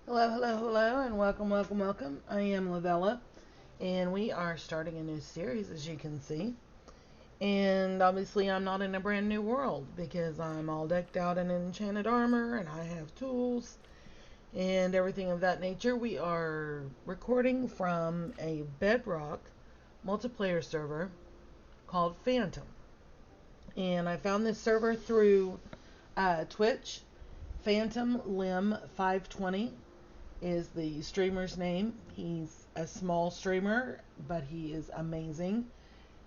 Hello, hello, hello, and welcome, welcome, welcome. I am Lavella, and we are starting a new series, as you can see. And obviously, I'm not in a brand new world because I'm all decked out in enchanted armor and I have tools and everything of that nature. We are recording from a Bedrock multiplayer server called Phantom. And I found this server through Twitch. Phantomlimb520 is the streamer's name. He's a small streamer, but he is amazing.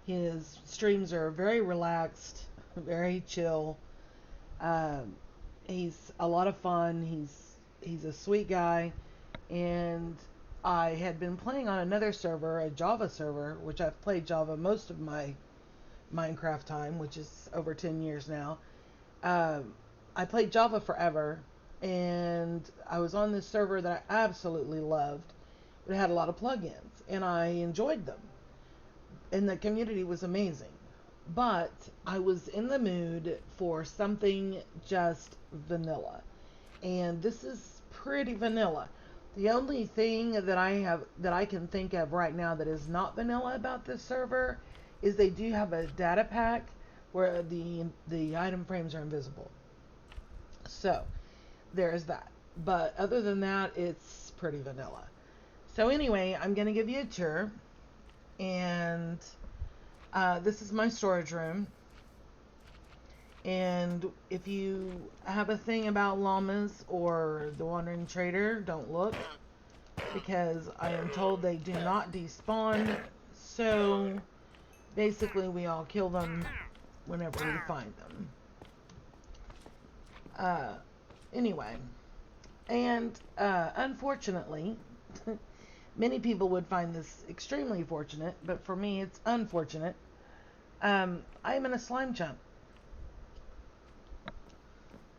His streams are very relaxed, very chill. Um, he's a lot of fun. He's a sweet guy, and I had been playing on another server, a Java server, which I've played Java most of my Minecraft time, which is over 10 years now. Um, I played Java forever, and I was on this server that I absolutely loved. It had a lot of plugins, and I enjoyed them, and the community was amazing. But I was in the mood for something just vanilla, and this is pretty vanilla. The only thing that I can think of right now that is not vanilla about this server is they do have a data pack where the item frames are invisible. So there is that. But other than that, it's pretty vanilla. So anyway, I'm going to give you a tour. And this is my storage room. And if you have a thing about llamas or the wandering trader, don't look. Because I am told they do not despawn. So basically we all kill them whenever we find them. Uh, anyway. And unfortunately, many people would find this extremely fortunate, but for me it's unfortunate. I'm in a slime chunk,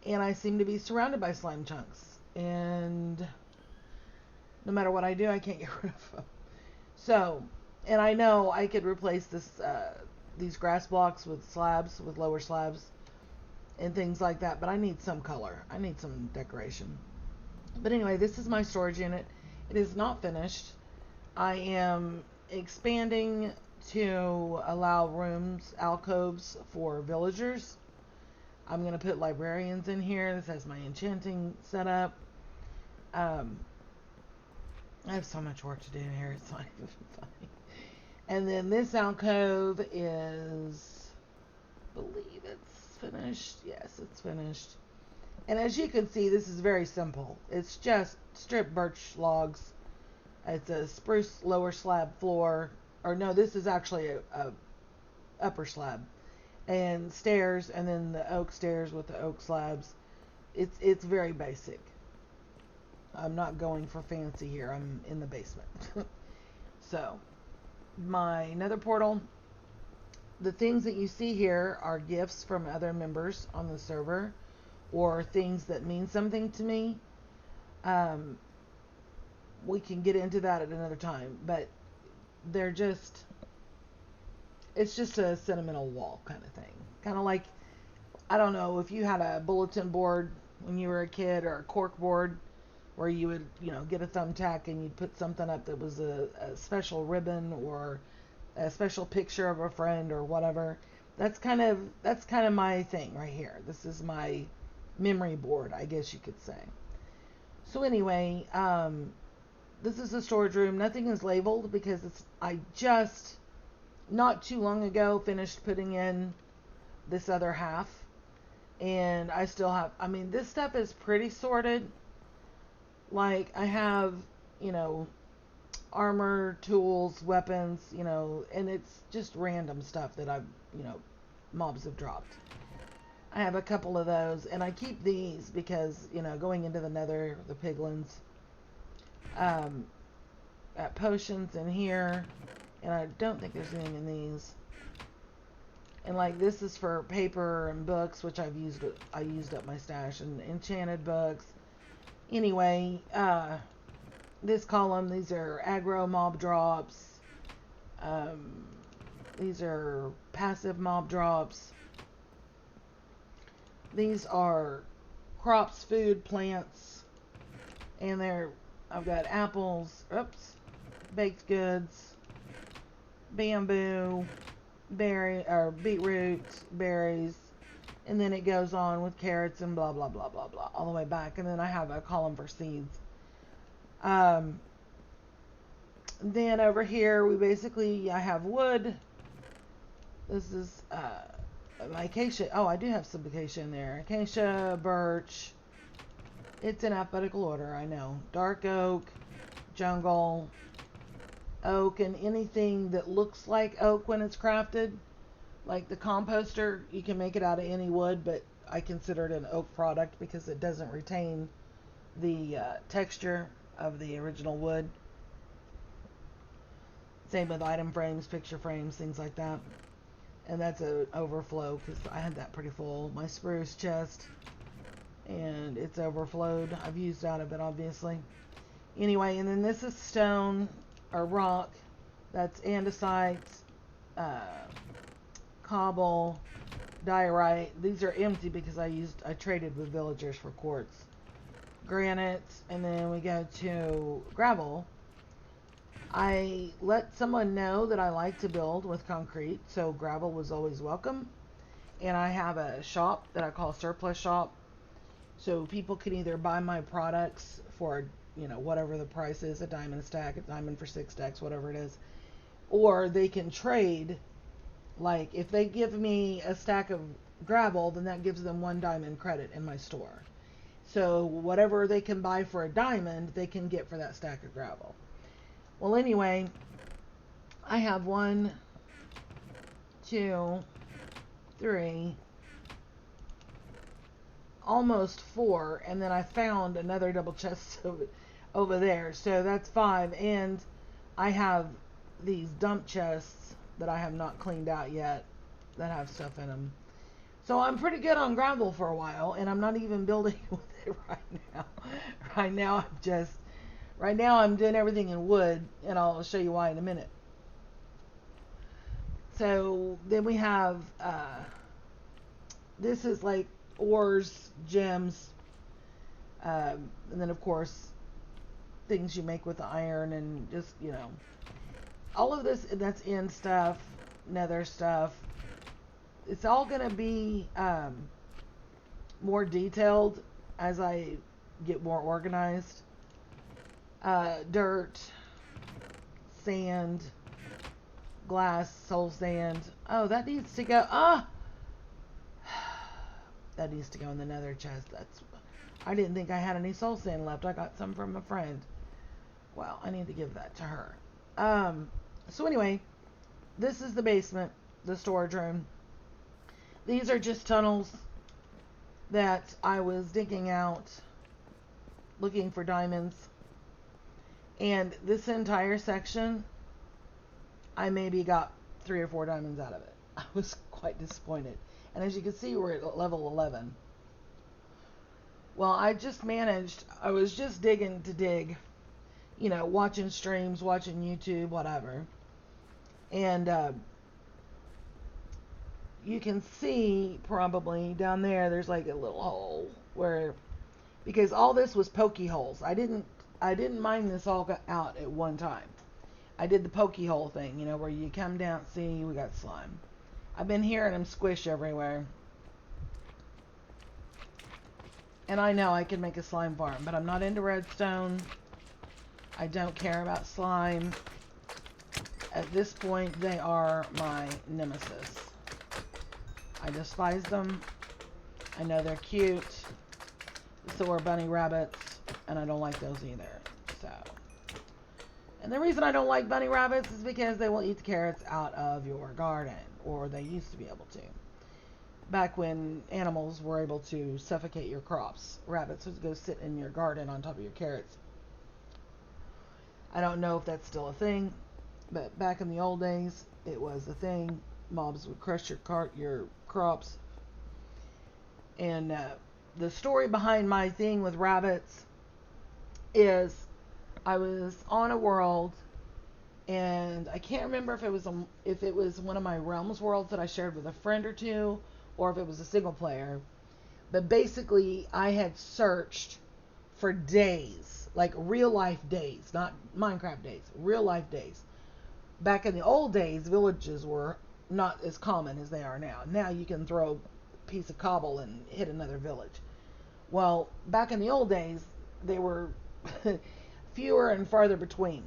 and I seem to be surrounded by slime chunks, and no matter what I do, I can't get rid of them. So, and I know I could replace these grass blocks with slabs, with lower slabs, and things like that, but I need some color. I need some decoration. But anyway, this is my storage unit. It is not finished. I am expanding to allow rooms, alcoves for villagers. I'm going to put librarians in here. This has my enchanting setup. Um, I have so much work to do here. It's not even funny. And then this alcove is, I believe it's finished. Yes, it's finished. And as you can see, this is very simple. It's just stripped birch logs. It's a spruce lower slab floor. Or no, this is actually a upper slab. And stairs, and then the oak stairs with the oak slabs. It's very basic. I'm not going for fancy here. I'm in the basement. So, my Nether Portal. The things that you see here are gifts from other members on the server, or things that mean something to me. Um, we can get into that at another time, but they're just, it's just a sentimental wall kind of thing. Kind of like, I don't know, if you had a bulletin board when you were a kid, or a cork board where you would, get a thumbtack and you'd put something up that was a special ribbon or a special picture of a friend or whatever. That's kind of my thing right here. This is my memory board, I guess you could say. So anyway, this is a storage room. Nothing is labeled because I just not too long ago finished putting in this other half, and I still have. I mean, this stuff is pretty sorted. Like I have, you know, armor, tools, weapons, and it's just random stuff that mobs have dropped. I have a couple of those, and I keep these because, going into the nether, the piglins, um, got potions in here, and I don't think there's anything in these. And like this is for paper and books, which I used up my stash, and enchanted books. Anyway, this column, these are aggro mob drops. Um, these are passive mob drops. These are crops, food, plants. And I've got apples, baked goods, bamboo, beetroot, berries, and then it goes on with carrots and blah blah blah blah blah all the way back. And then I have a column for seeds. Then over here I have wood. This is my acacia. Oh, I do have some acacia in there. Acacia, birch. It's in alphabetical order, I know. Dark oak, jungle, oak, and anything that looks like oak when it's crafted. Like the composter, you can make it out of any wood, but I consider it an oak product because it doesn't retain the texture of the original wood. Same with item frames, picture frames, things like that. And that's an overflow because I had that pretty full. My spruce chest, and it's overflowed. I've used out of it, obviously. Anyway, and then this is stone or rock. That's andesite, cobble, diorite. These are empty because I traded with villagers for quartz. Granite, and then we go to gravel. I let someone know that I like to build with concrete, so gravel was always welcome. And I have a shop that I call surplus shop, so people can either buy my products for, whatever the price is, a diamond stack, a diamond for 6 stacks, whatever it is, or they can trade. Like if they give me a stack of gravel, then that gives them 1 diamond credit in my store. So whatever they can buy for a diamond, they can get for that stack of gravel. Well, anyway, I have 1, 2, 3, almost 4, and then I found another double chest over there. So that's 5, and I have these dump chests that I have not cleaned out yet that have stuff in them. So I'm pretty good on gravel for a while, and I'm not even building with it right now. Right now I'm doing everything in wood, and I'll show you why in a minute. So then we have, this is like ores, gems, and then of course things you make with iron and just, all of this that's in stuff, nether stuff. It's all going to be more detailed as I get more organized. Dirt, sand, glass, soul sand. Oh, that needs to go. That needs to go in the nether chest. I didn't think I had any soul sand left. I got some from a friend. Well, I need to give that to her. So anyway, this is the basement, the storage room. These are just tunnels that I was digging out looking for diamonds. And this entire section, I maybe got 3 or 4 diamonds out of it. I was quite disappointed. And as you can see, we're at level 11. Well, I was just digging to dig, watching streams, watching YouTube, whatever. And you can see probably down there's like a little hole because all this was pokey holes. I didn't mine this all out at one time. I did the pokey hole thing, where you come down, see, we got slime. I've been hearing them squish everywhere. And I know I could make a slime farm, but I'm not into redstone. I don't care about slime. At this point, they are my nemesis. I despise them. I know they're cute. So are bunny rabbits, and I don't like those either. And the reason I don't like bunny rabbits is because they will eat the carrots out of your garden, or they used to be able to. Back when animals were able to suffocate your crops, rabbits would go sit in your garden on top of your carrots. I don't know if that's still a thing, but back in the old days, it was a thing. Mobs would crush your crops. And the story behind my thing with rabbits is I was on a world, and I can't remember if it was one of my Realms worlds that I shared with a friend or two, or if it was a single player. But basically, I had searched for days, like real life days, not Minecraft days, real life days. Back in the old days, villages were not as common as they are now. Now you can throw a piece of cobble and hit another village. Well, back in the old days, they were fewer and farther between.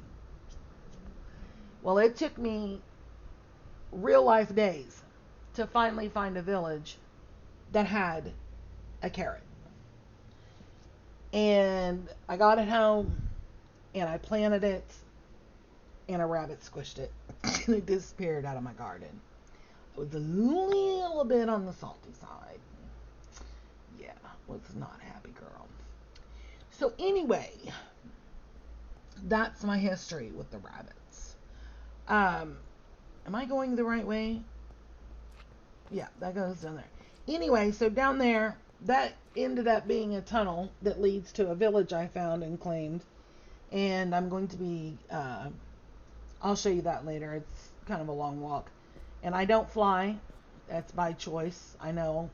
Well, it took me real life days to finally find a village that had a carrot. And I got it home and I planted it and a rabbit squished it and it disappeared out of my garden. It was a little bit on the salty side. Yeah, was not happy girl. So anyway, that's my history with the rabbits. Am I going the right way? Yeah, that goes down there. Anyway, so down there, that ended up being a tunnel that leads to a village I found and claimed. And I'm going to be, I'll show you that later. It's kind of a long walk. And I don't fly. That's by choice. I know.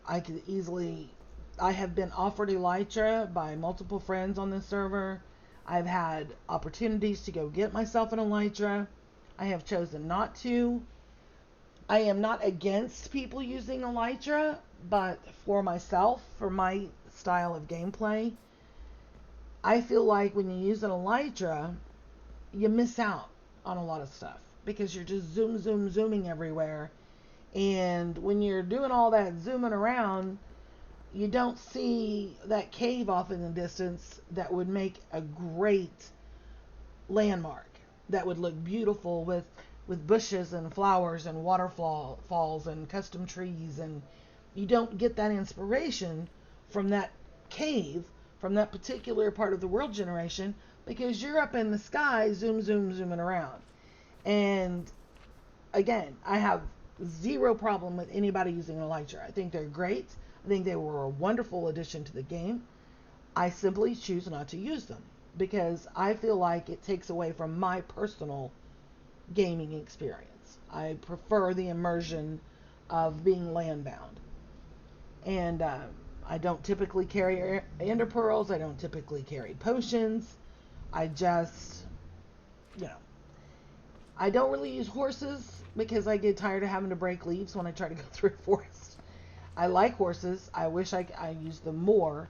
I could easily, I have been offered elytra by multiple friends on this server. I've had opportunities to go get myself an elytra. I have chosen not to. I am not against people using elytra, but for myself, for my style of gameplay, I feel like when you use an elytra, you miss out on a lot of stuff because you're just zooming everywhere. And when you're doing all that zooming around, you don't see that cave off in the distance that would make a great landmark that would look beautiful with bushes and flowers and waterfalls and custom trees, and you don't get that inspiration from that cave, from that particular part of the world generation, because you're up in the sky zooming around. And again, I have zero problem with anybody using an elytra. I think they're great. I think they were a wonderful addition to the game. I simply choose not to use them because I feel like it takes away from my personal gaming experience. I prefer the immersion of being land-bound. And I don't typically carry ender pearls. I don't typically carry potions. I just, I don't really use horses because I get tired of having to break leaves when I try to go through a forest. I like horses. I wish I used them more.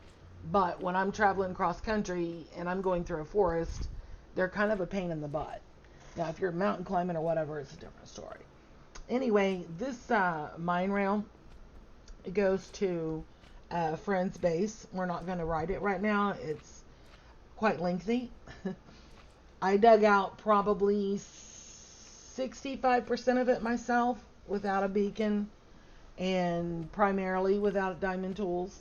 But when I'm traveling cross country and I'm going through a forest, they're kind of a pain in the butt. Now, if you're mountain climbing or whatever, it's a different story. Anyway, this mine rail, it goes to a friend's base. We're not going to ride it right now. It's quite lengthy. I dug out probably 65% of it myself without a beacon and primarily without diamond tools.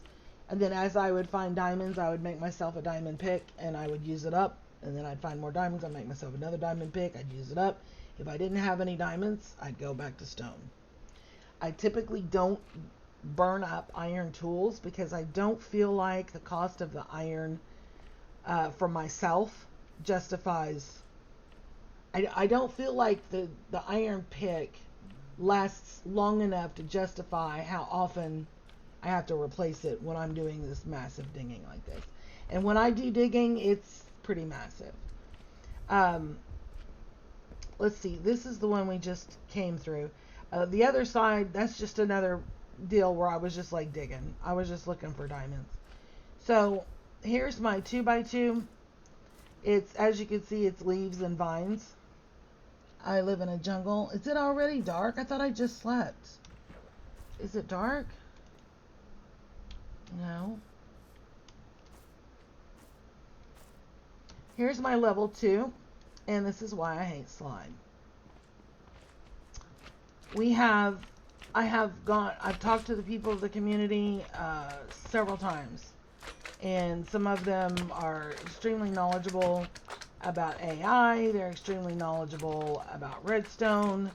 And then as I would find diamonds, I would make myself a diamond pick and I would use it up. And then I'd find more diamonds, I'd make myself another diamond pick, I'd use it up. If I didn't have any diamonds, I'd go back to stone. I typically don't burn up iron tools because I don't feel like the cost of the iron for myself justifies. I don't feel like the iron pick lasts long enough to justify how often I have to replace it when I'm doing this massive digging like this. And when I do digging, it's pretty massive. Let's see, this is the one we just came through. The other side, that's just another deal where I was just like digging. I was just looking for diamonds. So here's my 2x2. It's, as you can see, it's leaves and vines. I live in a jungle. Is it already dark? I thought I just slept. Is it dark? No. Here's my level 2, and this is why I hate slime. I've talked to the people of the community several times, and some of them are extremely knowledgeable about AI. They're extremely knowledgeable about redstone.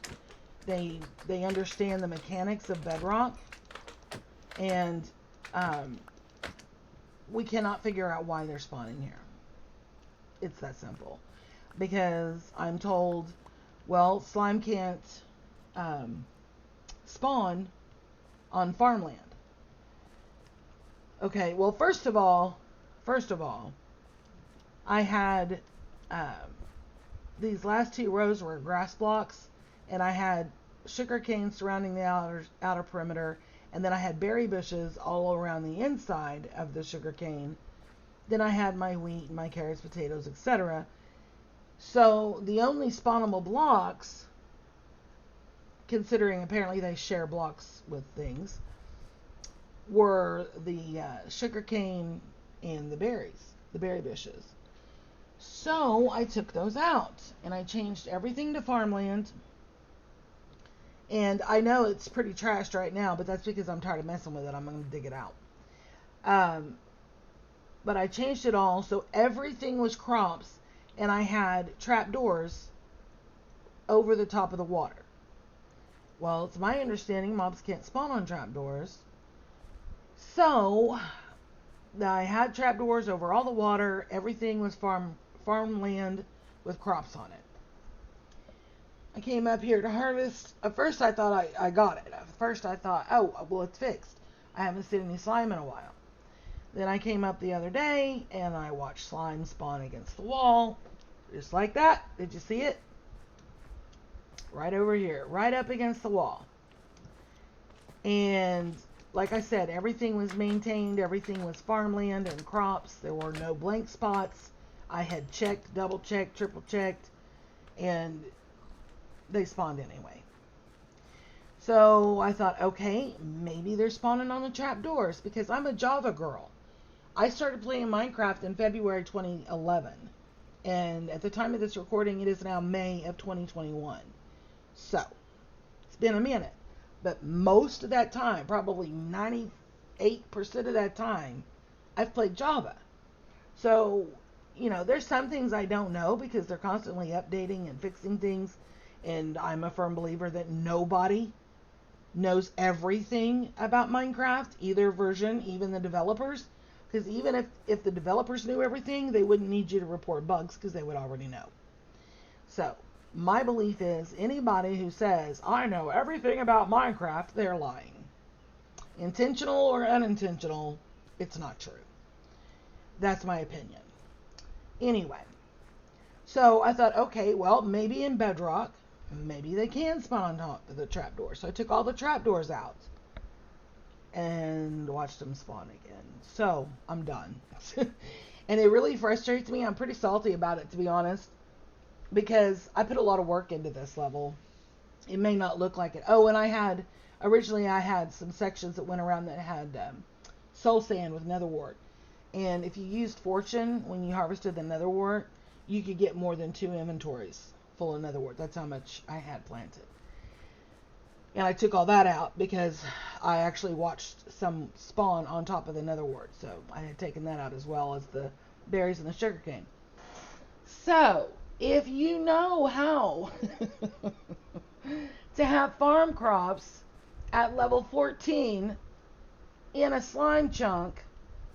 They understand the mechanics of Bedrock, and we cannot figure out why they're spawning here. It's that simple. Because I'm told, well, slime can't spawn on farmland. Okay, well, first of all, I had these last 2 rows were grass blocks, and I had sugar cane surrounding the outer perimeter, and then I had berry bushes all around the inside of the sugar cane. Then I had my wheat, my carrots, potatoes, etc. So the only spawnable blocks, considering apparently they share blocks with things, were the sugar cane and the berries, the berry bushes. So I took those out and I changed everything to farmland. And I know it's pretty trashed right now, but that's because I'm tired of messing with it. I'm going to dig it out. But I changed it all so everything was crops, and I had trapdoors over the top of the water. Well, it's my understanding mobs can't spawn on trapdoors. So I had trapdoors over all the water. Everything was farmland with crops on it. I came up here to harvest. At first I thought I got it. At first I thought, oh, well, it's fixed. I haven't seen any slime in a while. Then I came up the other day and I watched slime spawn against the wall. Just like that. Did you see it? Right over here. Right up against the wall. And like I said, everything was maintained. Everything was farmland and crops. There were no blank spots. I had checked, double checked, triple checked. And they spawned anyway. So I thought, okay, maybe they're spawning on the trapdoors because I'm a Java girl. I started playing Minecraft in February 2011. And at the time of this recording, it is now May of 2021. So, it's been a minute. But most of that time, probably 98% of that time, I've played Java. So, you know, there's some things I don't know because they're constantly updating and fixing things. And I'm a firm believer that nobody knows everything about Minecraft, either version, even the developers. Because even if the developers knew everything, they wouldn't need you to report bugs because they would already know. So, my belief is anybody who says, I know everything about Minecraft, they're lying. Intentional or unintentional, it's not true. That's my opinion. Anyway, so I thought, okay, well, maybe in Bedrock, maybe they can spawn on top of the trapdoor. So I took all the trapdoors out and watched them spawn again. So I'm done. And it really frustrates me. I'm pretty salty about it, to be honest, because I put a lot of work into this level. It may not look like it. Oh, and originally I had some sections that went around that had soul sand with nether wart. And if you used fortune when you harvested the nether wart, you could get more than 2 inventories full of nether wart. That's how much I had planted. And I took all that out because I actually watched some spawn on top of the nether wart. So I had taken that out as well as the berries and the sugarcane. So, if you know how to have farm crops at level 14 in a slime chunk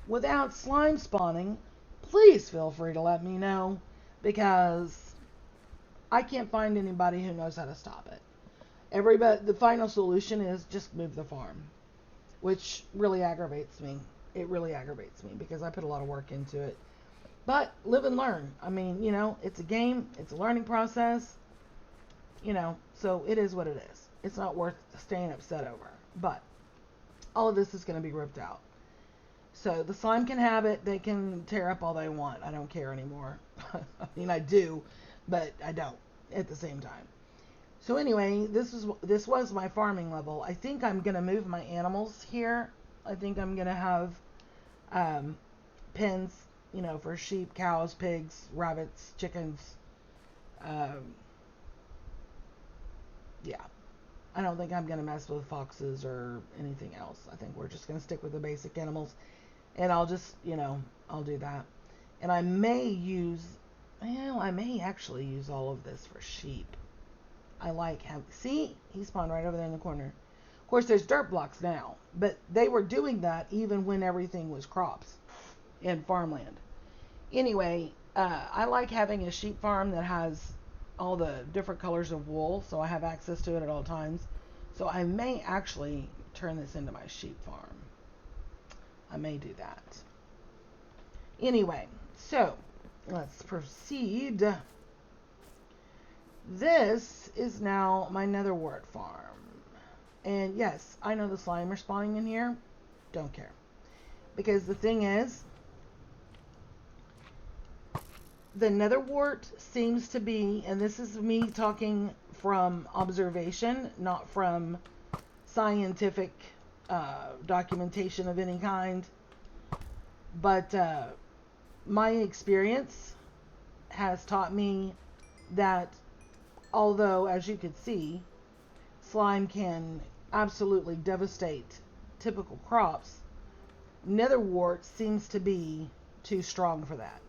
without slime spawning, please feel free to let me know, because I can't find anybody who knows how to stop it. The final solution is just move the farm, which really aggravates me. It really aggravates me because I put a lot of work into it. But live and learn. I mean, you know, it's a game. It's a learning process. You know, so it is what it is. It's not worth staying upset over. But all of this is going to be ripped out. So the slime can have it. They can tear up all they want. I don't care anymore. I mean, I do, but I don't at the same time. So anyway, this was my farming level. I think I'm going to move my animals here. I think I'm going to have pens, you know, for sheep, cows, pigs, rabbits, chickens. Yeah. I don't think I'm going to mess with foxes or anything else. I think we're just going to stick with the basic animals. And I'll just, you know, I'll do that. And I may actually use all of this for sheep. I like how, see, he spawned right over there in the corner. Of course, there's dirt blocks now, but they were doing that even when everything was crops and farmland. Anyway, I like having a sheep farm that has all the different colors of wool, so I have access to it at all times. So I may actually turn this into my sheep farm. I may do that. Anyway, so let's proceed. This is now my nether wart farm. And yes, I know the slime are spawning in here. Don't care. Because the thing is, the nether wart seems to be, and this is me talking from observation, not from scientific documentation of any kind, but my experience has taught me that although, as you could see, slime can absolutely devastate typical crops, nether wart seems to be too strong for that.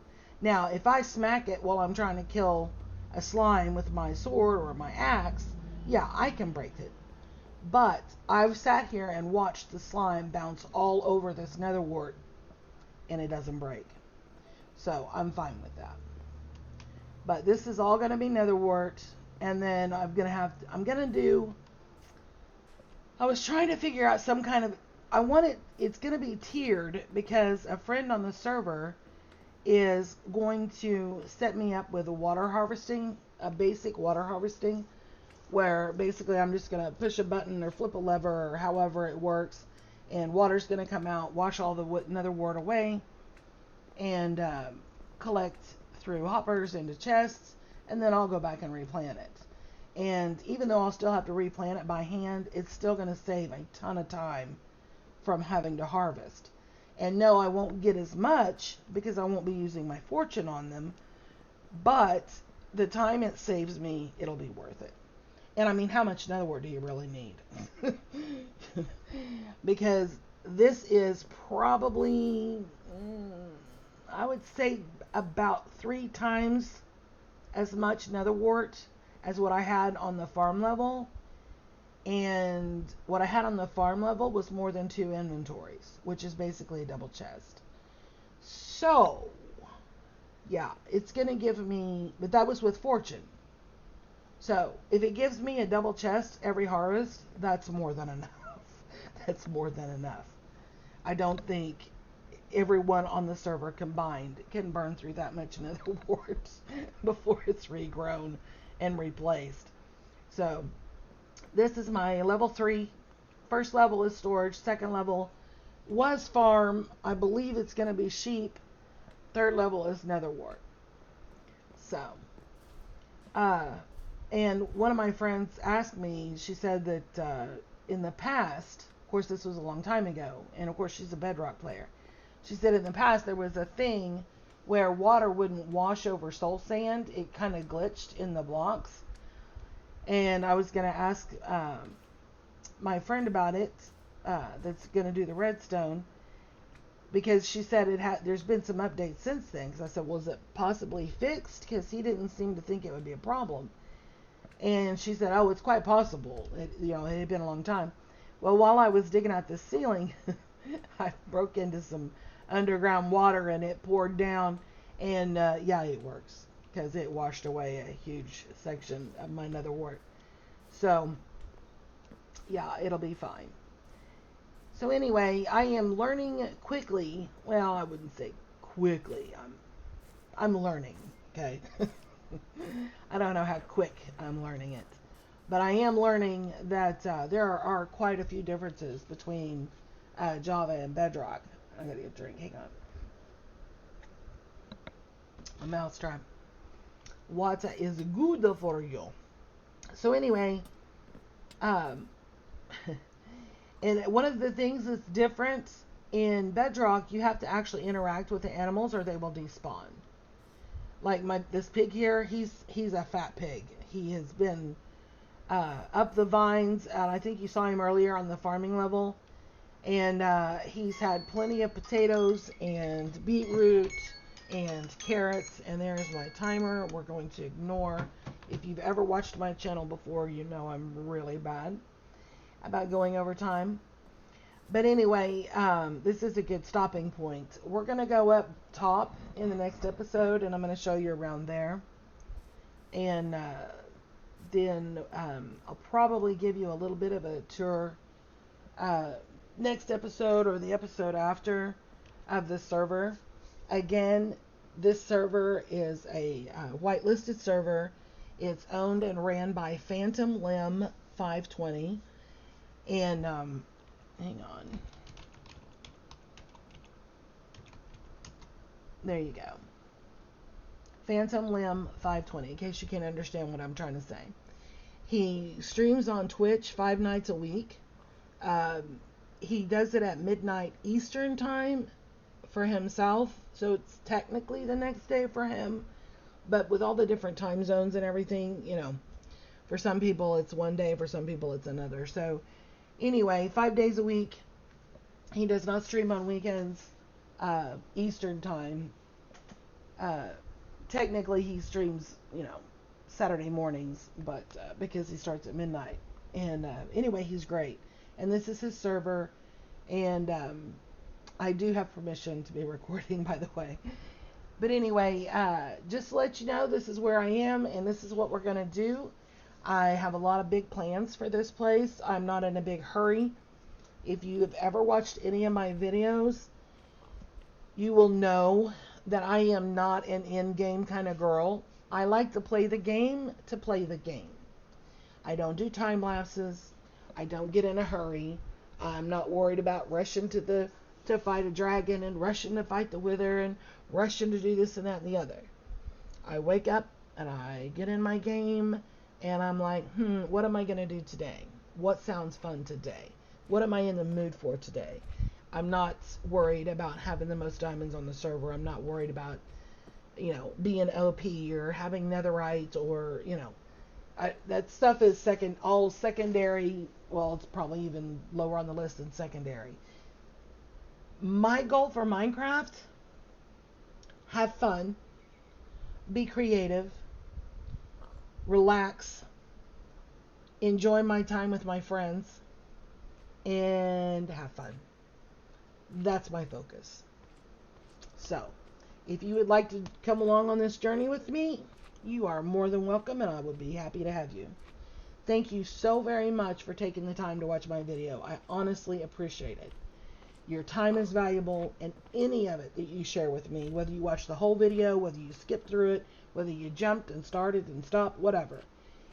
Now, if I smack it while I'm trying to kill a slime with my sword or my axe, yeah, I can break it. But I've sat here and watched the slime bounce all over this nether wart, and it doesn't break. So I'm fine with that. But this is all going to be nether wart, and then I was trying to figure out some kind of, it's going to be tiered because a friend on the server is going to set me up with a basic water harvesting, where basically I'm just going to push a button or flip a lever or however it works, and water's going to come out, wash all the nether wart away, and collect through hoppers into chests, and then I'll go back and replant it. And even though I'll still have to replant it by hand, it's still going to save a ton of time from having to harvest. And no, I won't get as much because I won't be using my fortune on them, but the time it saves me, it'll be worth it. And I mean, how much nether wart do you really need? Because this is probably, I would say, about 3 times as much nether wart as what I had on the farm level. And what I had on the farm level was more than 2 inventories, which is basically a double chest. So, yeah, it's going to give me, but that was with fortune. So, if it gives me a double chest every harvest, that's more than enough. That's more than enough. I don't think everyone on the server combined can burn through that much nether wart before it's regrown and replaced. So, this is my level 3. First level is storage. Second level was farm. I believe it's going to be sheep. Third level is nether wart. So, and one of my friends asked me, she said that in the past, of course this was a long time ago, and of course she's a Bedrock player. She said in the past there was a thing where water wouldn't wash over soul sand. It kind of glitched in the blocks. And I was going to ask my friend about it, that's going to do the redstone, because she said there's been some updates since then. Because I said, was it possibly fixed? Because he didn't seem to think it would be a problem. And she said, oh, it's quite possible. It had been a long time. Well, while I was digging out the ceiling, I broke into some underground water and it poured down. And yeah, it works, because it washed away a huge section of my nether wart. So, yeah, it'll be fine. So anyway, I am learning quickly. Well, I wouldn't say quickly. I'm learning, okay? I don't know how quick I'm learning it. But I am learning that there are quite a few differences between Java and Bedrock. I gotta get a drink, hang on. A mousetrap. Water is good for you. So anyway, and one of the things that's different in Bedrock, you have to actually interact with the animals or they will despawn. Like this pig here, he's a fat pig. He has been up the vines, and I think you saw him earlier on the farming level. And he's had plenty of potatoes and beetroot and carrots. And there's my timer. We're going to ignore. If you've ever watched my channel before, you know I'm really bad about going over time. But anyway, this is a good stopping point. We're going to go up top in the next episode, and I'm going to show you around there. And then I'll probably give you a little bit of a tour next episode or the episode after of the server. Again, This server is a whitelisted server. It's owned and ran by Phantomlimb520. And, hang on. There you go. Phantomlimb520, in case you can't understand what I'm trying to say. He streams on Twitch 5 nights a week. He does it at midnight Eastern time for himself, so it's technically the next day for him. But with all the different time zones and everything, you know, for some people it's one day, for some people it's another. So anyway, 5 days a week. He does not stream on weekends, Eastern time. Technically he streams, you know, Saturday mornings, but because he starts at midnight. And anyway, he's great. And this is his server. And I do have permission to be recording, by the way. But anyway, just to let you know, this is where I am, and this is what we're going to do. I have a lot of big plans for this place. I'm not in a big hurry. If you have ever watched any of my videos, you will know that I am not an in-game kind of girl. I like to play the game to play the game. I don't do time lapses. I don't get in a hurry. I'm not worried about rushing to fight a dragon and rushing to fight the wither and rushing to do this and that and the other. I wake up and I get in my game and I'm like, what am I going to do today? What sounds fun today? What am I in the mood for today? I'm not worried about having the most diamonds on the server. I'm not worried about, you know, being OP or having netherite or, you know, that stuff is all secondary. Well, it's probably even lower on the list than secondary. My goal for Minecraft, have fun, be creative, relax, enjoy my time with my friends, and have fun. That's my focus. So, if you would like to come along on this journey with me, you are more than welcome, and I would be happy to have you. Thank you so very much for taking the time to watch my video. I honestly appreciate it. Your time is valuable, and any of it that you share with me, whether you watch the whole video, whether you skipped through it, whether you jumped and started and stopped, whatever.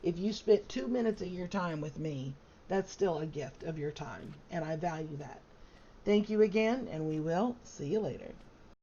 If you spent 2 minutes of your time with me, that's still a gift of your time, and I value that. Thank you again, and we will see you later.